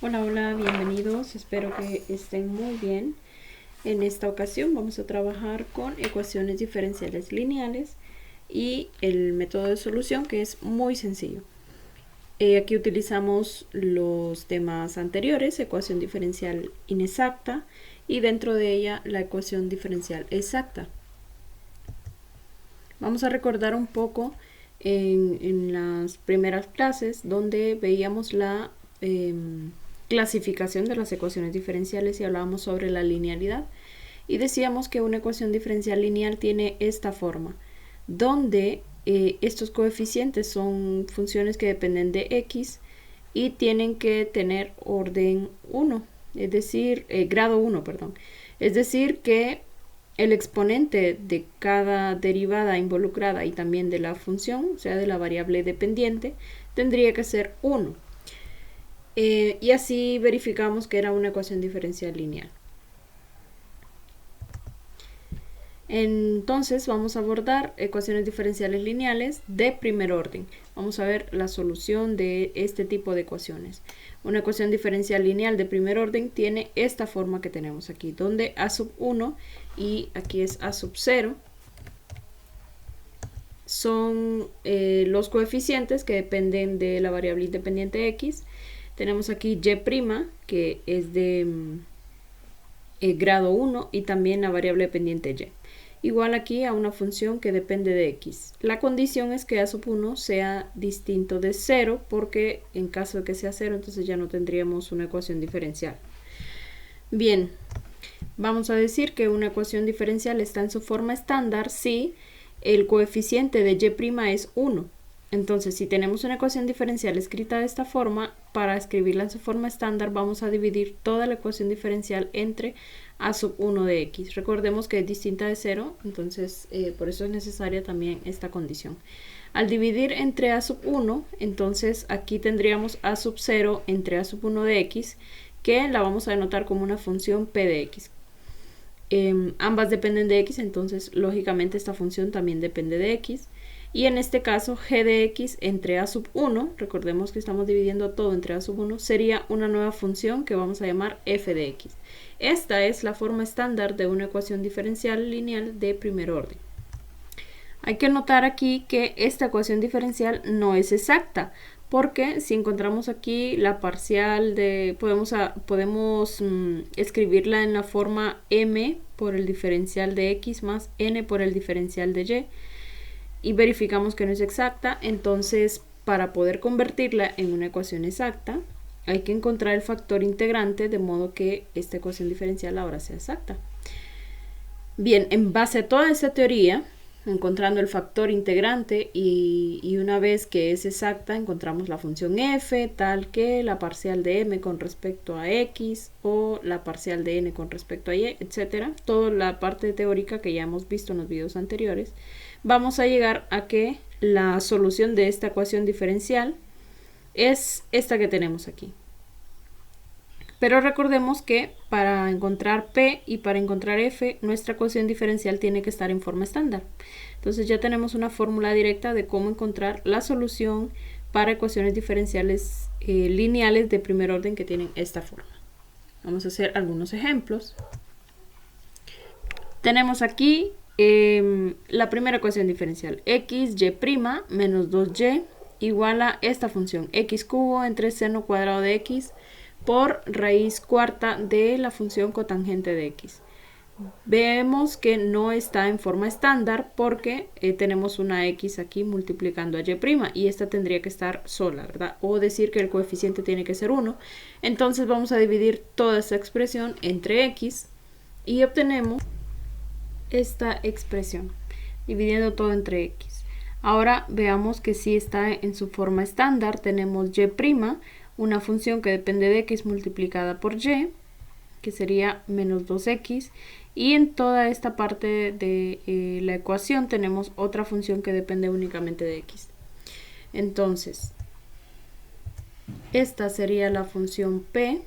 Hola, hola, bienvenidos. Espero que estén muy bien. En esta ocasión vamos a trabajar con ecuaciones diferenciales lineales y el método de solución, que es muy sencillo. Aquí utilizamos los temas anteriores, ecuación diferencial inexacta, y dentro de ella la ecuación diferencial exacta. Vamos a recordar un poco en las primeras clases donde veíamos la clasificación de las ecuaciones diferenciales y hablábamos sobre la linealidad, y decíamos que una ecuación diferencial lineal tiene esta forma, donde estos coeficientes son funciones que dependen de x y tienen que tener orden 1, es decir, grado 1, perdón. Es decir, que el exponente de cada derivada involucrada y también de la función, o sea, de la variable dependiente, tendría que ser 1. Y así verificamos que era una ecuación diferencial lineal. Entonces vamos a abordar ecuaciones diferenciales lineales de primer orden. Vamos a ver la solución de este tipo de ecuaciones. Una ecuación diferencial lineal de primer orden tiene esta forma que tenemos aquí, donde a sub 1 y aquí es a sub 0 son los coeficientes que dependen de la variable independiente x. Tenemos aquí y', que es de grado 1, y también la variable dependiente y. Igual aquí a una función que depende de x. La condición es que a sub 1 sea distinto de 0, porque en caso de que sea 0, entonces ya no tendríamos una ecuación diferencial. Bien, vamos a decir que una ecuación diferencial está en su forma estándar si el coeficiente de y' es 1. Entonces, si tenemos una ecuación diferencial escrita de esta forma, para escribirla en su forma estándar vamos a dividir toda la ecuación diferencial entre a sub 1 de x. Recordemos que es distinta de 0, entonces por eso es necesaria también esta condición. Al dividir entre a sub 1, entonces aquí tendríamos a sub 0 entre a sub 1 de x, que la vamos a denotar como una función p de x. Ambas dependen de x, entonces lógicamente esta función también depende de x. Y en este caso, g de x entre a sub 1, recordemos que estamos dividiendo todo entre a sub 1, sería una nueva función que vamos a llamar f de x. Esta es la forma estándar de una ecuación diferencial lineal de primer orden. Hay que notar aquí que esta ecuación diferencial no es exacta, porque si encontramos aquí la parcial de, podemos escribirla en la forma m por el diferencial de x más n por el diferencial de y verificamos que no es exacta. Entonces, para poder convertirla en una ecuación exacta, hay que encontrar el factor integrante de modo que esta ecuación diferencial ahora sea exacta. Bien, en base a toda esta teoría, encontrando el factor integrante y una vez que es exacta, encontramos la función f tal que la parcial de m con respecto a x o la parcial de n con respecto a y, etc. Toda la parte teórica que ya hemos visto en los videos anteriores. Vamos a llegar a que la solución de esta ecuación diferencial es esta que tenemos aquí. Pero recordemos que para encontrar P y para encontrar F, nuestra ecuación diferencial tiene que estar en forma estándar. Entonces ya tenemos una fórmula directa de cómo encontrar la solución para ecuaciones diferenciales lineales de primer orden que tienen esta forma. Vamos a hacer algunos ejemplos. Tenemos aquí la primera ecuación diferencial, x, y' menos 2y igual a esta función, x cubo entre seno cuadrado de x por raíz cuarta de la función cotangente de x. Vemos que no está en forma estándar porque tenemos una x aquí multiplicando a y' y esta tendría que estar sola, ¿verdad? O decir que el coeficiente tiene que ser 1. Entonces vamos a dividir toda esta expresión entre x y obtenemos esta expresión, dividiendo todo entre x. Ahora veamos que sí está en su forma estándar. Tenemos y', una función que depende de x multiplicada por y, que sería menos 2x, y en toda esta parte de la ecuación tenemos otra función que depende únicamente de x. Entonces, esta sería la función p,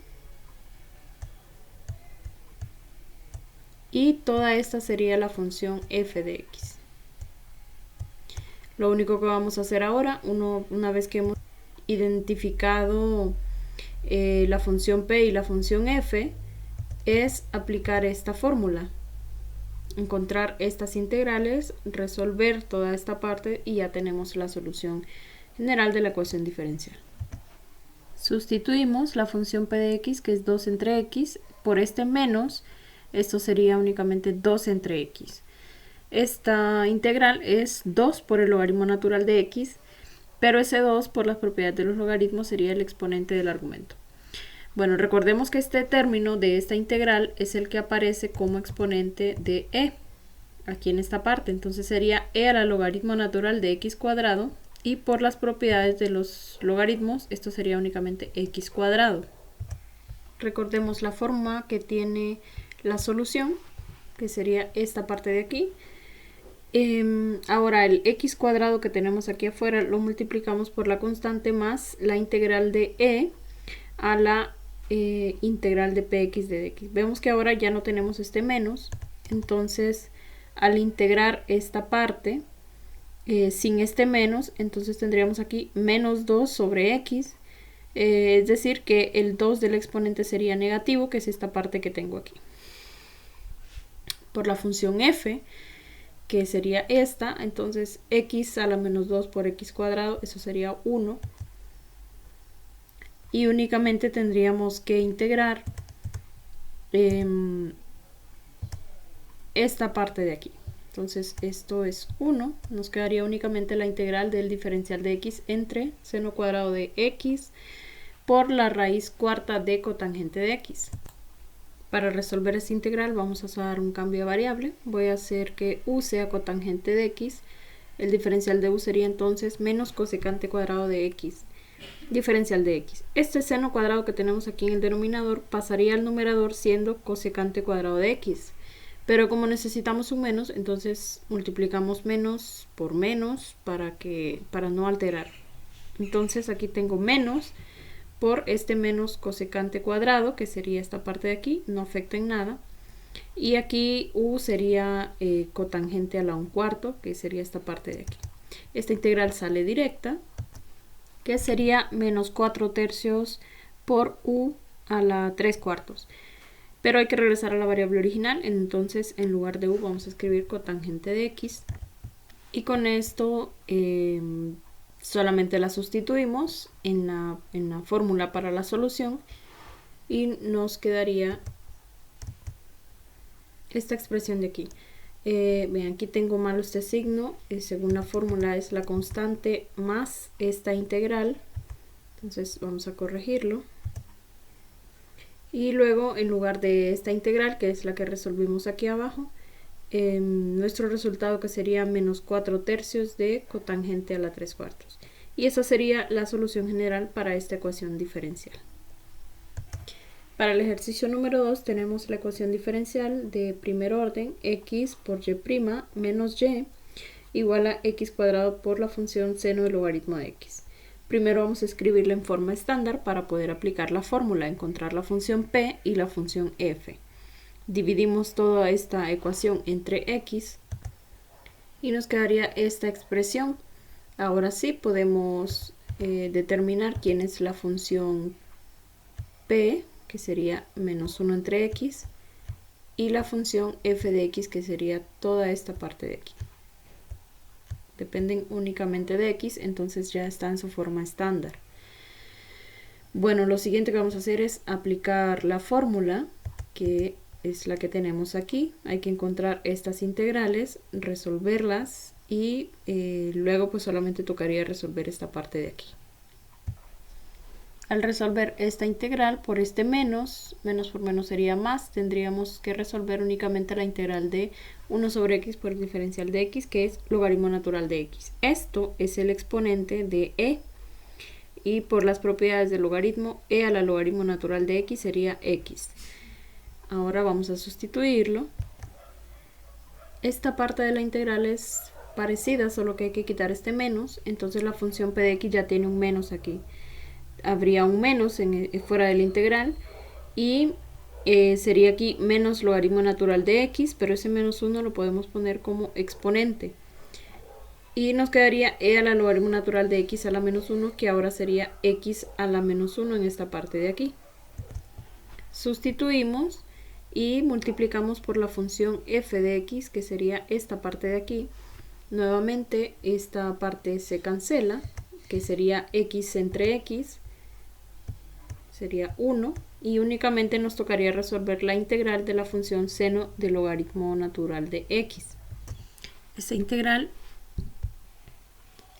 y toda esta sería la función f de x. Lo único que vamos a hacer ahora, una vez que hemos identificado la función p y la función f es aplicar esta fórmula, encontrar estas integrales, resolver toda esta parte y ya tenemos la solución general de la ecuación diferencial. Sustituimos la función p de x, que es 2 entre x, por este menos, esto sería únicamente 2 entre x. Esta integral es 2 por el logaritmo natural de x, pero ese 2 por las propiedades de los logaritmos sería el exponente del argumento. Bueno, recordemos que este término de esta integral es el que aparece como exponente de e, aquí en esta parte. Entonces sería e a la logaritmo natural de x cuadrado, y por las propiedades de los logaritmos, esto sería únicamente x cuadrado. Recordemos la forma que tiene la solución, que sería esta parte de aquí. Ahora el x cuadrado que tenemos aquí afuera lo multiplicamos por la constante más la integral de e a la integral de px de dx. Vemos que ahora ya no tenemos este menos, entonces al integrar esta parte sin este menos, entonces tendríamos aquí menos 2 sobre x, es decir que el 2 del exponente sería negativo, que es esta parte que tengo aquí. Por la función f, que sería esta, entonces x a la menos 2 por x cuadrado, eso sería 1. Y únicamente tendríamos que integrar esta parte de aquí. Entonces esto es 1, nos quedaría únicamente la integral del diferencial de x entre seno cuadrado de x por la raíz cuarta de cotangente de x. Para resolver esta integral vamos a usar un cambio de variable. Voy a hacer que u sea cotangente de x. El diferencial de u sería entonces menos cosecante cuadrado de x. Diferencial de x. Este seno cuadrado que tenemos aquí en el denominador pasaría al numerador siendo cosecante cuadrado de x. Pero como necesitamos un menos, entonces multiplicamos menos por menos para no alterar. Entonces aquí tengo menos por este menos cosecante cuadrado, que sería esta parte de aquí, no afecta en nada. Y aquí u sería cotangente a la 1/4, que sería esta parte de aquí. Esta integral sale directa, que sería menos 4/3 por u a la 3/4. Pero hay que regresar a la variable original, entonces en lugar de u vamos a escribir cotangente de x. Y con esto solamente la sustituimos en la fórmula para la solución y nos quedaría esta expresión de aquí. Vean, aquí tengo mal este signo, según la fórmula es la constante más esta integral, entonces vamos a corregirlo. Y luego en lugar de esta integral, que es la que resolvimos aquí abajo, nuestro resultado que sería menos 4/3 de cotangente a la 3/4. Y esa sería la solución general para esta ecuación diferencial. Para el ejercicio número 2 tenemos la ecuación diferencial de primer orden, x por y' menos y igual a x cuadrado por la función seno del logaritmo de x. Primero vamos a escribirla en forma estándar para poder aplicar la fórmula, encontrar la función p y la función f. Dividimos toda esta ecuación entre x y nos quedaría esta expresión. Ahora sí podemos determinar quién es la función p, que sería menos 1 entre x, y la función f de x, que sería toda esta parte de aquí. Dependen únicamente de x, entonces ya está en su forma estándar. Bueno, lo siguiente que vamos a hacer es aplicar la fórmula, que es la que tenemos aquí. Hay que encontrar estas integrales, resolverlas y luego pues solamente tocaría resolver esta parte de aquí. Al resolver esta integral por este menos por menos sería más, tendríamos que resolver únicamente la integral de 1 sobre x por el diferencial de x, que es logaritmo natural de x. Esto es el exponente de e, y por las propiedades del logaritmo, e a la logaritmo natural de x sería x. Ahora vamos a sustituirlo. Esta parte de la integral es parecida, solo que hay que quitar este menos, entonces la función p de x ya tiene un menos aquí. Habría un menos fuera de la integral y sería aquí menos logaritmo natural de x, pero ese menos 1 lo podemos poner como exponente. Y nos quedaría e a la logaritmo natural de x a la menos 1, que ahora sería x a la menos 1 en esta parte de aquí. Sustituimos y multiplicamos por la función f de x, que sería esta parte de aquí. Nuevamente esta parte se cancela, que sería x entre x, sería 1, y únicamente nos tocaría resolver la integral de la función seno del logaritmo natural de x. Esta integral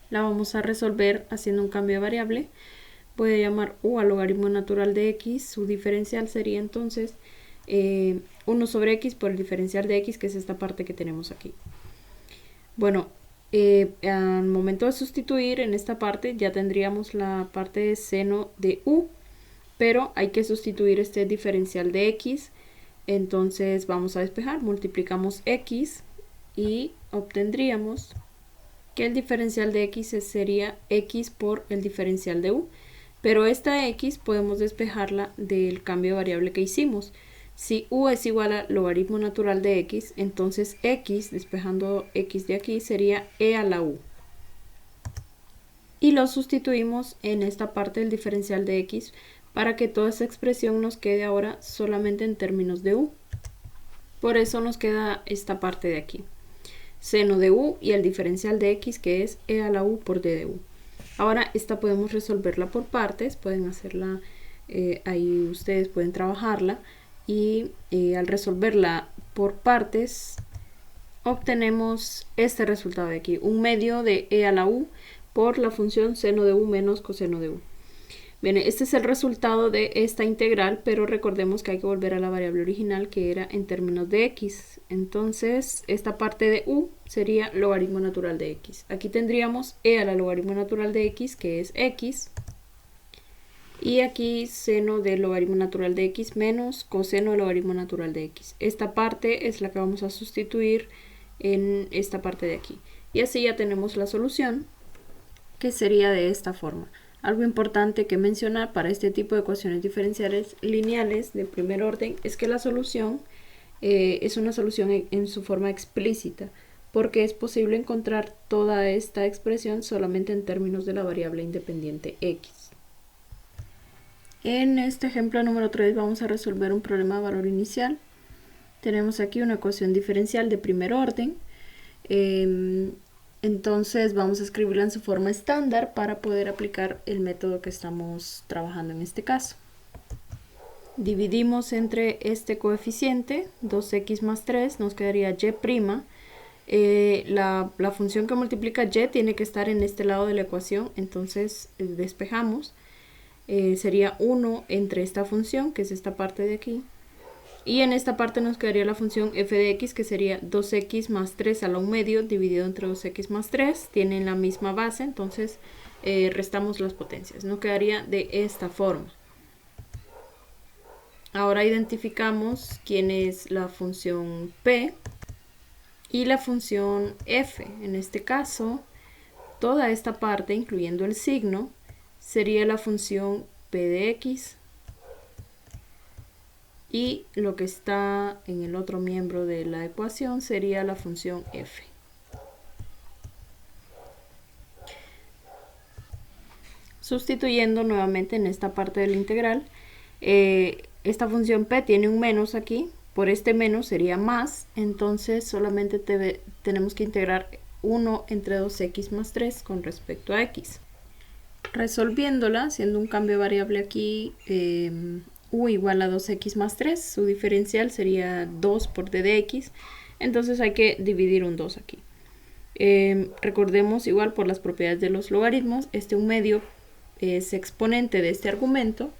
la vamos a resolver haciendo un cambio de variable. Voy a llamar u al logaritmo natural de x. Su diferencial sería entonces 1 sobre x por el diferencial de x, que es esta parte que tenemos aquí. Bueno, al momento de sustituir en esta parte ya tendríamos la parte de seno de u, pero hay que sustituir este diferencial de x. Entonces vamos a despejar, multiplicamos x y obtendríamos que el diferencial de x sería x por el diferencial de u, pero esta x podemos despejarla del cambio de variable que hicimos. Si u es igual al logaritmo natural de x, entonces x, despejando x de aquí, sería e a la u. Y lo sustituimos en esta parte del diferencial de x para que toda esa expresión nos quede ahora solamente en términos de u. Por eso nos queda esta parte de aquí. Seno de u y el diferencial de x, que es e a la u por d de u. Ahora esta podemos resolverla por partes, pueden hacerla, ahí ustedes pueden trabajarla, y al resolverla por partes obtenemos este resultado de aquí, 1/2 de e a la u por la función seno de u menos coseno de u. Bien, este es el resultado de esta integral, pero recordemos que hay que volver a la variable original, que era en términos de x. Entonces, esta parte de u sería logaritmo natural de x. Aquí tendríamos e a la logaritmo natural de x, que es x. Y aquí seno del logaritmo natural de x menos coseno del logaritmo natural de x. Esta parte es la que vamos a sustituir en esta parte de aquí. Y así ya tenemos la solución, que sería de esta forma. Algo importante que mencionar para este tipo de ecuaciones diferenciales lineales de primer orden es que la solución es una solución en su forma explícita, porque es posible encontrar toda esta expresión solamente en términos de la variable independiente x. En este ejemplo número 3 vamos a resolver un problema de valor inicial. Tenemos aquí una ecuación diferencial de primer orden. Entonces vamos a escribirla en su forma estándar para poder aplicar el método que estamos trabajando en este caso. Dividimos entre este coeficiente, 2x más 3, nos quedaría y'. La función que multiplica y tiene que estar en este lado de la ecuación, entonces despejamos. Sería 1 entre esta función, que es esta parte de aquí. Y en esta parte nos quedaría la función f de x, que sería 2x más 3 a la 1/2 dividido entre 2x más 3. Tienen la misma base, entonces restamos las potencias. Nos quedaría de esta forma. Ahora identificamos quién es la función p y la función f. En este caso, toda esta parte, incluyendo el signo, sería la función p de x. Y lo que está en el otro miembro de la ecuación sería la función f. Sustituyendo nuevamente en esta parte de la integral, esta función p tiene un menos aquí, por este menos sería más, entonces solamente tenemos que integrar 1 entre 2x más 3 con respecto a x. Resolviéndola, haciendo un cambio de variable aquí, u igual a 2x más 3, su diferencial sería 2 por d de x, entonces hay que dividir un 2 aquí. Recordemos igual por las propiedades de los logaritmos, este 1/2 es exponente de este argumento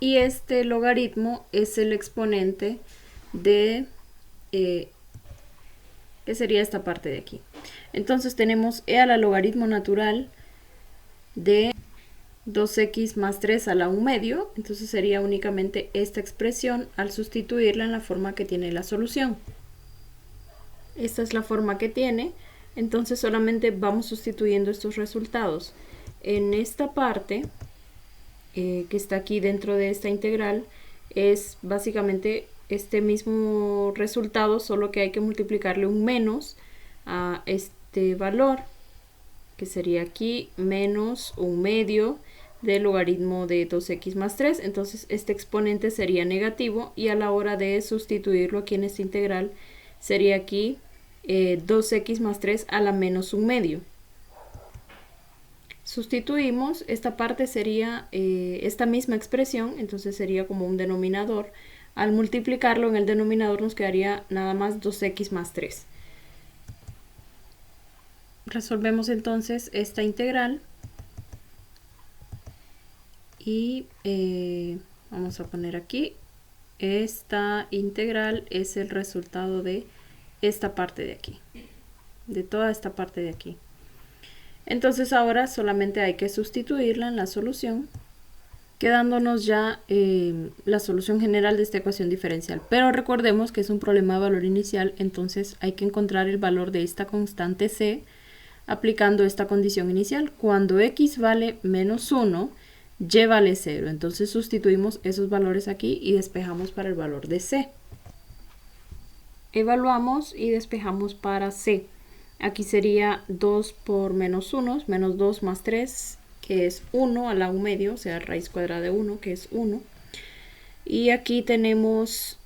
y este logaritmo es el exponente de que sería esta parte de aquí. Entonces tenemos e a la logaritmo natural de 2x más 3 a la 1/2, entonces sería únicamente esta expresión al sustituirla en la forma que tiene la solución. Esta es la forma que tiene, entonces solamente vamos sustituyendo estos resultados. En esta parte, que está aquí dentro de esta integral, es básicamente este mismo resultado, solo que hay que multiplicarle un menos a este valor, que sería aquí menos 1/2 del logaritmo de 2x más 3. Entonces este exponente sería negativo y a la hora de sustituirlo aquí en esta integral sería aquí 2x más 3 a la menos 1/2. Sustituimos, esta parte sería esta misma expresión, entonces sería como un denominador. Al multiplicarlo en el denominador nos quedaría nada más 2x más 3. Resolvemos entonces esta integral y vamos a poner aquí, esta integral es el resultado de esta parte de aquí, de toda esta parte de aquí. Entonces ahora solamente hay que sustituirla en la solución, quedándonos ya la solución general de esta ecuación diferencial. Pero recordemos que es un problema de valor inicial, entonces hay que encontrar el valor de esta constante c aplicando esta condición inicial. Cuando x vale menos 1, y vale 0. Entonces sustituimos esos valores aquí y despejamos para el valor de c. Evaluamos y despejamos para c. Aquí sería 2 por menos 1, menos 2 más 3, que es 1 a la 1/2, o sea, raíz cuadrada de 1, que es 1. Y aquí tenemos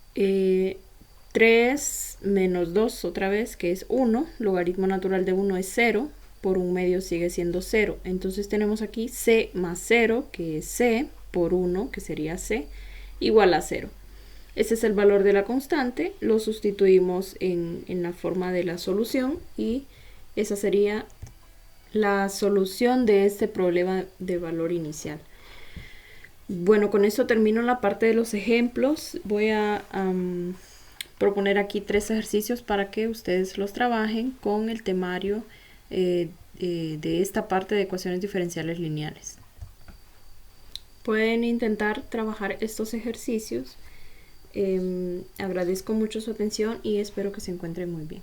3 menos 2 otra vez, que es 1. Logaritmo natural de 1 es 0, por 1/2 sigue siendo 0. Entonces tenemos aquí c más 0, que es c, por 1, que sería c, igual a 0. Este es el valor de la constante, lo sustituimos en la forma de la solución y esa sería la solución de este problema de valor inicial. Bueno, con esto termino la parte de los ejemplos. Voy a proponer aquí 3 ejercicios para que ustedes los trabajen con el temario de esta parte de ecuaciones diferenciales lineales. Pueden intentar trabajar estos ejercicios. Agradezco mucho su atención y espero que se encuentren muy bien.